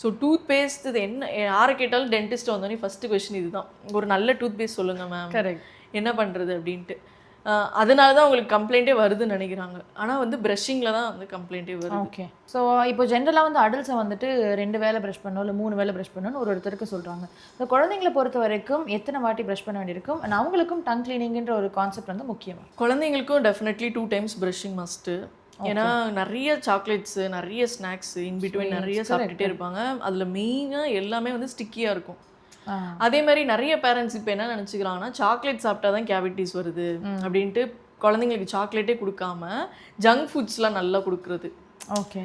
So tooth paste இது என்ன யாரை கேட்டாலும் டென்டிஸ்ட் வந்தோடனே ஃபஸ்ட்டு கொஸ்டின் இதுதான், ஒரு நல்ல டூத் பேஸ்ட் சொல்லுங்கள் மேம், கரெக்ட், என்ன பண்ணுறது அப்படின்ட்டு. அதனால தான் உங்களுக்கு கம்ப்ளைண்ட்டே வருதுன்னு நினைக்கிறாங்க. ஆனால் வந்து ப்ரஷிங்கில் தான் வந்து கம்ப்ளைண்ட்டே வருது. ஓகே. ஸோ இப்போ ஜென்ரலாக வந்து அடல்ட்ஸை வந்துட்டு 2 வேளை ப்ரஷ் பண்ணணும் இல்லை 3 வேளை ப்ரஷ் பண்ணணும்னு ஒருத்தருக்கு சொல்கிறாங்க. ஸோ குழந்தைங்களை பொறுத்த வரைக்கும் எத்தனை வாட்டி ப்ரஷ் பண்ண வேண்டியிருக்கும், அண்ட் அவங்களுக்கும் டங் கிளீனிங்கிற ஒரு கான்செப்ட் வந்து முக்கியமாக? குழந்தைங்களுக்கும் டெஃபினெட்லி 2 டைம்ஸ் ப்ரஷிங் மஸ்ட்டு. ஏன்னா நிறைய சாக்லேட்ஸு, நிறைய ஸ்நாக்ஸு, இன்பிட்வீன் நிறைய சாப்பிட்டுட்டே இருப்பாங்க. அதில் மெயினாக எல்லாமே வந்து ஸ்டிக்கியாக இருக்கும். அதே மாதிரி நிறைய பேரண்ட்ஸ் இப்போ என்ன நினச்சிக்கிறாங்கன்னா, சாக்லேட் சாப்பிட்டா தான் கேவிட்டிஸ் வருது அப்படின்ட்டு குழந்தைங்களுக்கு சாக்லேட்டே கொடுக்காம ஜங்க் ஃபுட்ஸ்லாம் நல்லா கொடுக்குறது. ஓகே.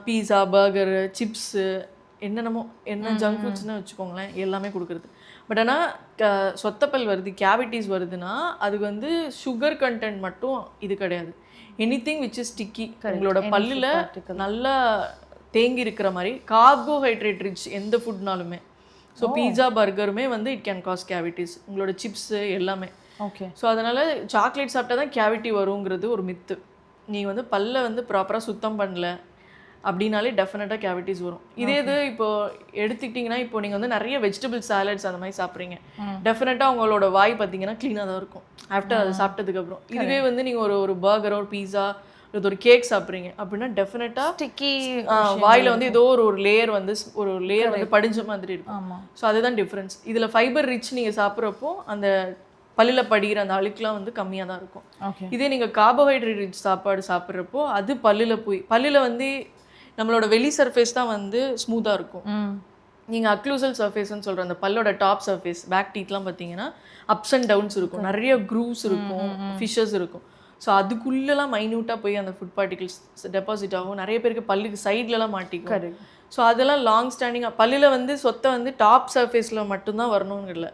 பீஸா, பர்கரு, சிப்ஸு, என்னென்னமோ என்ன ஜங்க் ஃபுட்ஸ்னு வச்சுக்கோங்களேன், எல்லாமே கொடுக்குறது. பட் ஆனால் சொத்தப்பல் வருது, கேவிட்டிஸ் வருதுன்னா அதுக்கு வந்து சுகர் கண்டென்ட் மட்டும் இது கிடையாது. எனிதிங் விச் இஸ் ஸ்டிக்கி, உங்களோட பல்லில் நல்லா தேங்கி இருக்கிற மாதிரி கார்போஹைட்ரேட் ரிச் எந்த ஃபுட்னாலுமே. ஸோ பீஸா, பர்கருமே வந்து இட் கேன் காஸ் கேவிட்டிஸ், உங்களோட சிப்ஸு எல்லாமே. ஓகே. ஸோ அதனால் சாக்லேட் சாப்பிட்டா தான் கேவிட்டி வருங்கிறது ஒரு மித்து. நீங்கள் வந்து பல்லை வந்து ப்ராப்பராக சுத்தம் பண்ணல அப்படின்னாலே டெஃபினட்டாக கேவிட்டிஸ் வரும். இதே இது இப்போது எடுத்துக்கிட்டிங்கன்னா, இப்போ நீங்கள் வந்து நிறைய வெஜிடபிள் சாலட்ஸ் அந்த மாதிரி சாப்பிட்றீங்க, டெஃபினட்டாக உங்களோட வாய் பார்த்தீங்கன்னா க்ளீனாக தான் இருக்கும் ஆஃப்டர் அதை சாப்பிட்டதுக்கப்புறம். இதுவே வந்து நீங்கள் ஒரு பர்கரோ, ஒரு பீஸா, ஒரு கேக் சாப்பிட்றீங்க அப்படின்னா டெஃபினட்டாக ஸ்டிக்கி வாயில் வந்து ஏதோ ஒரு லேயர் வந்து படிஞ்ச மாதிரி இருக்கும். ஸோ அதுதான் டிஃப்ரென்ஸ். இதில் ஃபைபர் ரிச் நீங்கள் சாப்பிட்றப்போ அந்த பல்லில் படிக்கிற அந்த அழுக்குலாம் வந்து கம்மியாக தான் இருக்கும். இதே நீங்கள் கார்போஹைட்ரேட் ரிச் சாப்பாடு சாப்பிட்றப்போ அது பல்லில் வந்து நம்மளோட வெளி சர்ஃபேஸ் தான் வந்து ஸ்மூத்தாக இருக்கும். நீங்கள் அக்ளூசல் சர்ஃபேஸ்ன்னு சொல்கிற அந்த பல்லோட டாப் சர்ஃபேஸ், பேக் டீத்லாம் பார்த்தீங்கன்னா அப்ஸ் அண்ட் டவுன்ஸ் இருக்கும், நிறைய க்ரூவ்ஸ் இருக்கும், ஃபிஷஸ் இருக்கும். ஸோ அதுக்குள்ளெல்லாம் மைன்யூட்டாக போய் அந்த ஃபுட் பார்ட்டிகல்ஸ் டெபாசிட் ஆகும். நிறைய பேருக்கு பல்லுக்கு சைட்லலாம் மாட்டிக்கும். ஸோ அதெல்லாம் லாங் ஸ்டாண்டிங்காக பல்லில் வந்து சொத்தை வந்து டாப் சர்ஃபேஸில் மட்டும்தான் வரணும்னு இல்லை,